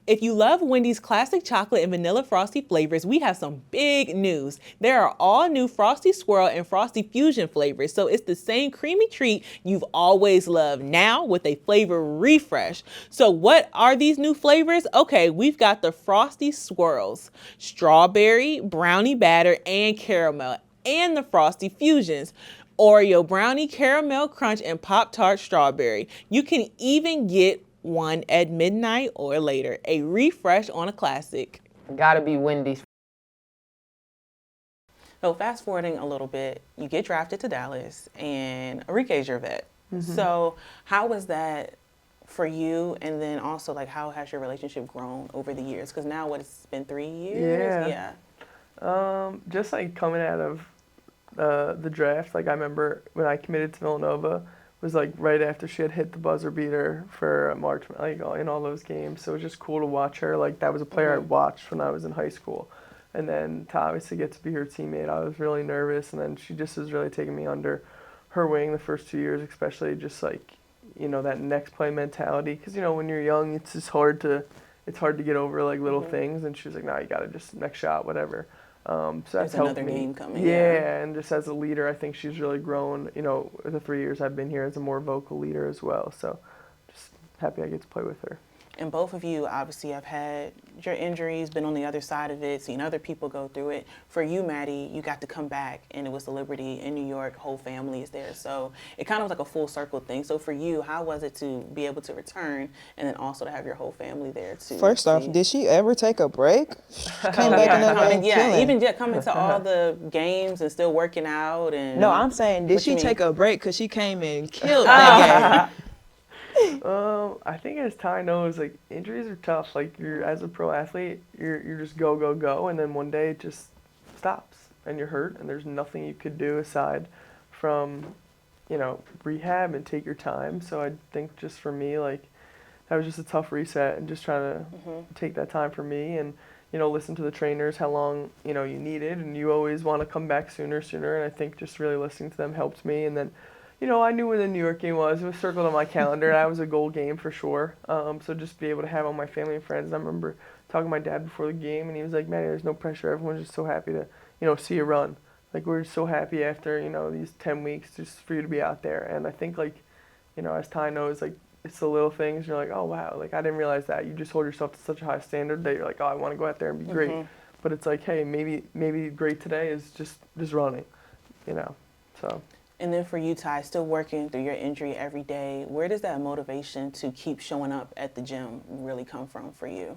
If you love Wendy's classic chocolate and vanilla frosty flavors, we have some big news. There are all new Frosty Swirl and Frosty Fusion flavors, so it's the same creamy treat you've always loved, now with a flavor refresh. So what are these new flavors? Okay, we've got the Frosty Swirls, strawberry, brownie batter, and caramel, and the Frosty Fusions, Oreo brownie, caramel crunch, and Pop-Tart strawberry. You can even get one at midnight or later, a refresh on a classic. Gotta be Wendy's. So fast forwarding a little bit, you get drafted to Dallas and Enrique's your vet. So how was that for you? And then also like how has your relationship grown over the years? Because now what, it's been 3 years? Just like coming out of the draft, like I remember when I committed to Villanova, was like right after she had hit the buzzer beater for March, like in all those games. So it was just cool to watch her. Like that was a player I watched when I was in high school. And then to obviously get to be her teammate, I was really nervous. And then she just was really taking me under her wing the first 2 years, especially just like, you know, that next play mentality. Because, you know, when you're young, it's just hard to get over like little things. And she was like, no, you got to just next shot, whatever. So that's helped another me. game coming. Yeah, and just as a leader, I think she's really grown, you know, the 3 years I've been here as a more vocal leader as well. So just happy I get to play with her. And both of you obviously have had your injuries, been on the other side of it, seen other people go through it. For you, Maddy, you got to come back, and it was the Liberty in New York. Whole family is there, so it kind of was like a full circle thing. So for you, how was it to be able to return, and then also to have your whole family there too? First off, did she ever take a break? Came back in that game killing. Even just coming to all the games and still working out. And No, I'm saying, did What you she take mean? a break? Because she came and killed that game. I think as Ty knows, like injuries are tough. Like you're as a pro athlete, you're just go go go, and then one day it just stops and you're hurt, and there's nothing you could do aside from, you know, rehab and take your time. So I think just for me, like that was just a tough reset, and just trying to take that time for me, and you know, listen to the trainers how long you know you needed, and you always want to come back sooner. And I think just really listening to them helped me, and then. You know, I knew when the New York game was. It was circled on my calendar. That was a goal game for sure. So just be able to have all my family and friends. I remember talking to my dad before the game, and he was like, "Man, there's no pressure. Everyone's just so happy to, you know, see you run. Like we're so happy after you know these 10 weeks just for you to be out there." And I think like, you know, as Ty knows, like it's the little things. You're like, "Oh wow, like I didn't realize that." You just hold yourself to such a high standard that you're like, "Oh, I want to go out there and be great." But it's like, hey, maybe great today is just running, you know. So. And then for you, Ty, still working through your injury every day, where does that motivation to keep showing up at the gym really come from for you?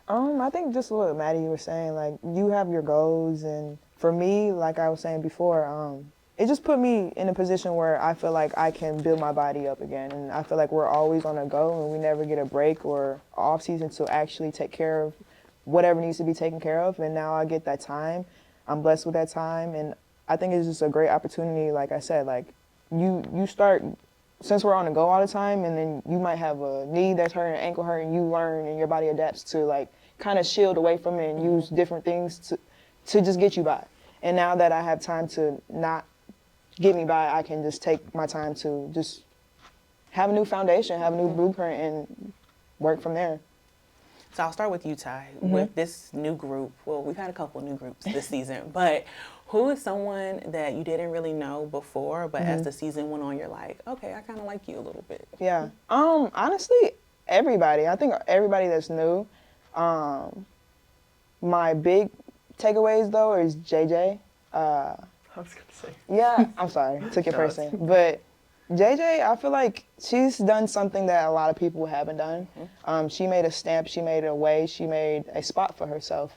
I think just what Maddy was saying, like you have your goals, and for me, like I was saying before, it just put me in a position where I feel like I can build my body up again, and I feel like we're always on a go, and we never get a break or off season to actually take care of whatever needs to be taken care of. And now I get that time. I'm blessed with that time, and I think it's just a great opportunity. Like I said, like you start, since we're on the go all the time, and then you might have a knee that's hurting, ankle hurting, you learn and your body adapts to like kind of shield away from it and use different things to just get you by. And now that I have time to not get me by, I can just take my time to just have a new foundation, have a new blueprint, and work from there. So I'll start with you, Ty. With this new group, well, we've had a couple of new groups this season, but who is someone that you didn't really know before, but as the season went on, you're like, okay, I kind of like you a little bit? Yeah. Honestly, everybody. I think everybody that's new. My big takeaways, though, is JJ. I was going to say. Yeah, I'm sorry. Took it personally. But JJ, I feel like she's done something that a lot of people haven't done. She made a stamp, she made a way, she made a spot for herself.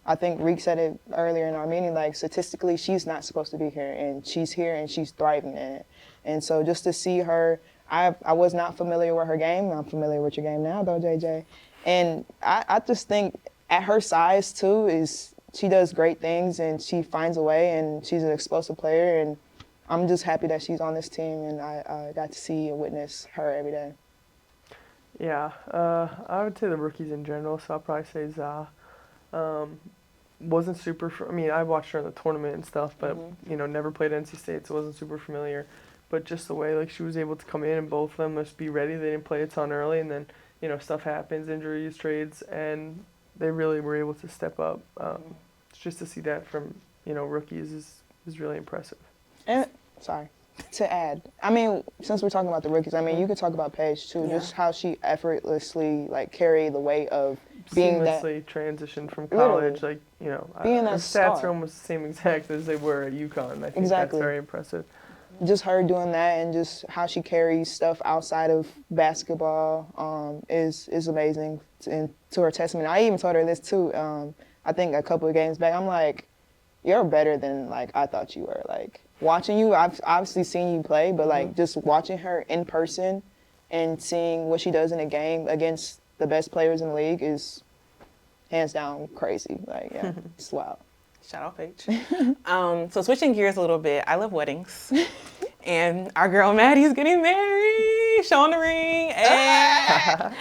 I think Reek said it earlier in our meeting, like statistically, she's not supposed to be here, and she's here and she's thriving in it. And so just to see her, I was not familiar with her game. I'm familiar with your game now, though, JJ. And I just think at her size, too, she does great things, and she finds a way, and she's an explosive player. And I'm just happy that she's on this team, and I got to see and witness her every day. Yeah, I would say the rookies in general, so I'll probably say Za. Wasn't super, I mean, I watched her in the tournament and stuff, but, you know, never played NC State, so wasn't super familiar. But just the way, like, she was able to come in and both of them must be ready. They didn't play a ton early, and then stuff happens, injuries, trades, and they really were able to step up. Just to see that from, rookies is really impressive. And sorry, to add, I mean, since we're talking about the rookies, I mean, you could talk about Paige too, just how she effortlessly like carried the weight of being seamlessly transitioned from college, being that her star. stats are almost the same exact as they were at UConn. I think Exactly. that's very impressive. Just her doing that and just how she carries stuff outside of basketball is amazing and to her testament. I even told her this too. I think a couple of games back, I'm like, you're better than like I thought you were. Like watching you, I've obviously seen you play, but like just watching her in person and seeing what she does in a game against the best players in the league is hands down crazy. Like yeah, it's wild. Shout out Paige. So switching gears a little bit, I love weddings. And our girl Maddie's getting married, showing the ring. And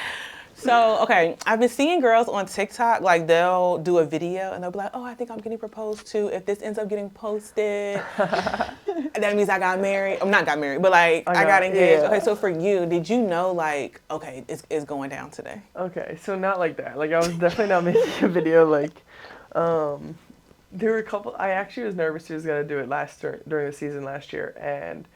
so, okay, I've been seeing girls on TikTok, like they'll do a video and they'll be like, oh, I think I'm getting proposed to. If this ends up getting posted, that means I got married. I'm not got married, but like I got engaged. Yeah. Okay, so for you, did you know like, okay, it's going down today? Okay, so not like that. Like I was definitely not making a video like, there were a couple. I actually was nervous he was gonna do it during the season last year, and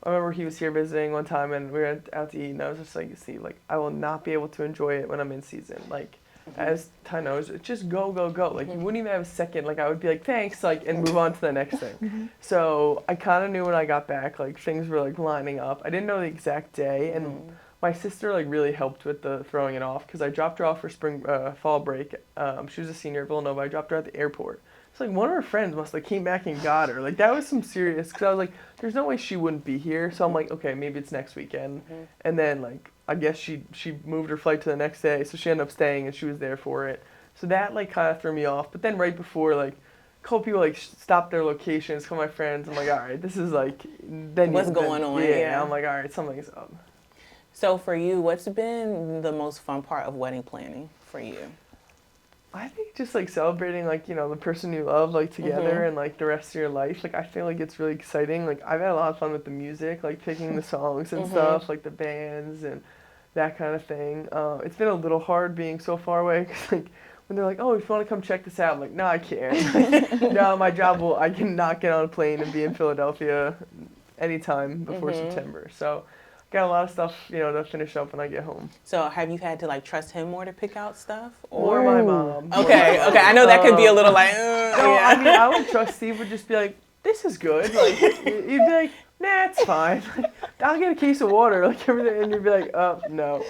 I remember he was here visiting one time, and we went out to eat, and I was just like, see, like I will not be able to enjoy it when I'm in season. Like, as Ty knows, it's just go, go, go. Like you wouldn't even have a second. Like I would be like, thanks, like, and move on to the next thing. So I kind of knew when I got back, like things were like lining up. I didn't know the exact day, and my sister like really helped with the throwing it off because I dropped her off for fall break. She was a senior at Villanova. I dropped her at the airport. It's like one of her friends must like came back and got her. Like that was some serious. Because I was like, there's no way she wouldn't be here. So I'm like, okay, maybe it's next weekend. And then like I guess she moved her flight to the next day, so she ended up staying and she was there for it. So that like kind of threw me off. But then right before like a couple people like stopped their locations, call my friends. I'm like, all right, this is like What's going on? Yeah, I'm like, all right, something's up. So for you, what's been the most fun part of wedding planning for you? I think just like celebrating like, the person you love like together and like the rest of your life. Like I feel like it's really exciting. Like I've had a lot of fun with the music, like picking the songs and stuff, like the bands and that kind of thing. It's been a little hard being so far away 'cause like when they're like, oh, if you want to come check this out, I'm like, no, I can't. No, my job I cannot get on a plane and be in Philadelphia anytime before September. So got a lot of stuff, to finish up when I get home. So have you had to like trust him more to pick out stuff? Or my mom. Okay, I know that could be a little like, no, yeah. I mean, I would trust Steve would just be like, this is good. Like, he'd be like, nah, it's fine. I'll get a case of water, like everything. And you'd be like, oh, no.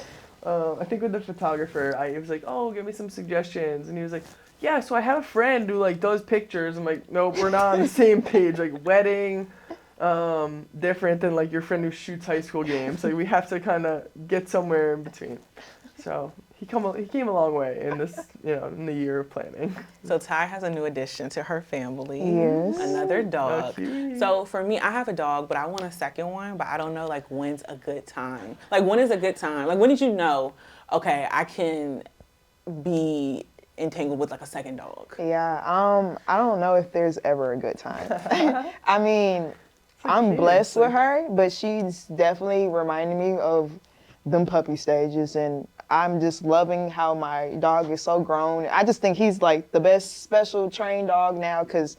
I think with the photographer, I was like, oh, give me some suggestions. And he was like, yeah, so I have a friend who like does pictures. I'm like, nope, we're not on the same page. Like wedding, different than like your friend who shoots high school games. Like we have to kind of get somewhere in between. So he came a long way in this, in the year of planning. So Ty has a new addition to her family. Yes. Another dog. Oh, cute. So for me, I have a dog, but I want a second one, but I don't know like when's a good time. Like when is a good time? Like when did you know, okay, I can be entangled with like a second dog? Yeah, I don't know if there's ever a good time. I mean, I'm blessed with her, but she's definitely reminding me of them puppy stages, and I'm just loving how my dog is so grown. I just think he's like the best special trained dog now, because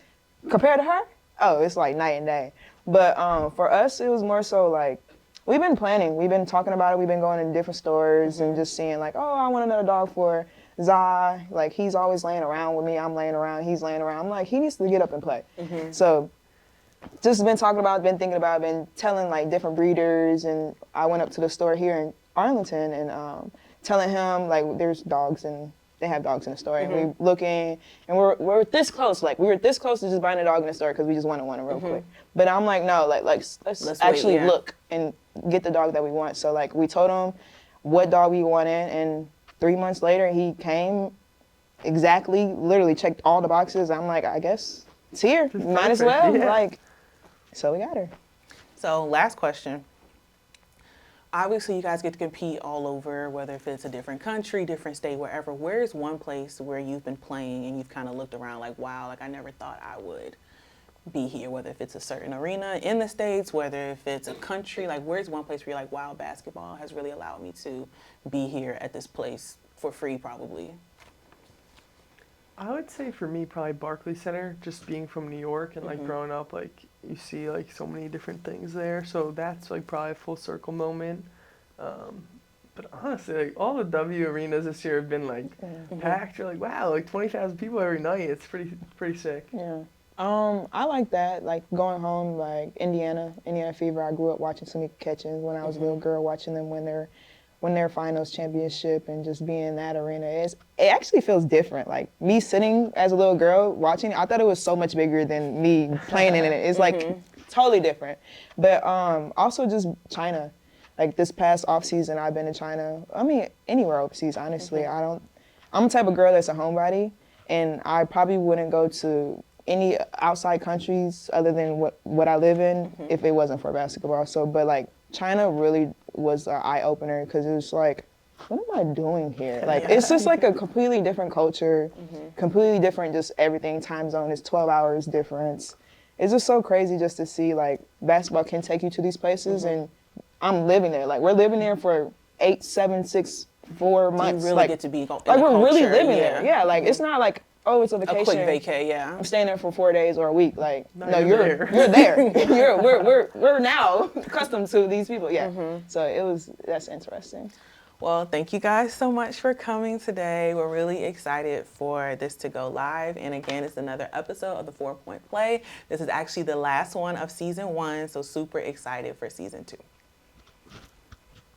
compared to her, oh, it's like night and day. But for us, it was more so like, we've been planning, we've been talking about it, we've been going to different stores and just seeing like, oh, I want another dog for Zai. Like he's always laying around with me, I'm laying around, he's laying around. I'm like, he needs to get up and play. So just been talking about, been thinking about, been telling like different breeders, and I went up to the store here in Arlington and telling him like there's dogs and they have dogs in the store, and we looking, and we're this close, like we were this close to just buying a dog in the store because we just wanted one real quick. But I'm like, no, like let's actually wait, look and get the dog that we want. So like we told him what dog we wanted, and 3 months later he came exactly, literally checked all the boxes. I'm like, I guess it's here, might as well, like. So we got her. So last question. Obviously, you guys get to compete all over, whether if it's a different country, different state, wherever. Where is one place where you've been playing and you've kind of looked around like, wow, like I never thought I would be here, whether if it's a certain arena in the States, whether if it's a country, like where's one place where you're like, wow, basketball has really allowed me to be here at this place for free probably? I would say for me, probably Barclays Center, just being from New York and like growing up, like you see like so many different things there. So that's like probably a full circle moment. But honestly, like all the W arenas this year have been like packed. You're like, wow, like 20,000 people every night. It's pretty sick. Yeah. I like that, like going home, like Indiana Fever. I grew up watching Tamika Catchings when I was a little girl, watching them win their finals championship and just being in that arena. It actually feels different. Like me sitting as a little girl watching, I thought it was so much bigger than me playing in it. It's like totally different. But also just China. Like this past off season, I've been to China. I mean, anywhere overseas, honestly. I'm the type of girl that's a homebody, and I probably wouldn't go to any outside countries other than what I live in if it wasn't for basketball. So, but like China really was an eye opener because it was like, what am I doing here? Like it's just like a completely different culture, completely different just everything. Time zone is 12 hours difference. It's just so crazy just to see like basketball can take you to these places and I'm living there. Like we're living there for 8, 7, 6, 4 months. You really like, get to be in like the we're really culture, living there. Yeah, like it's not like, oh, it's a vacation. A quick vacay, yeah. I'm staying there for 4 days or a week. Like, no, you're you're there. we're now accustomed to these people. Yeah. So that's interesting. Well, thank you guys so much for coming today. We're really excited for this to go live. And again, it's another episode of the 4 Point Play. This is actually the last one of season 1, so super excited for season 2.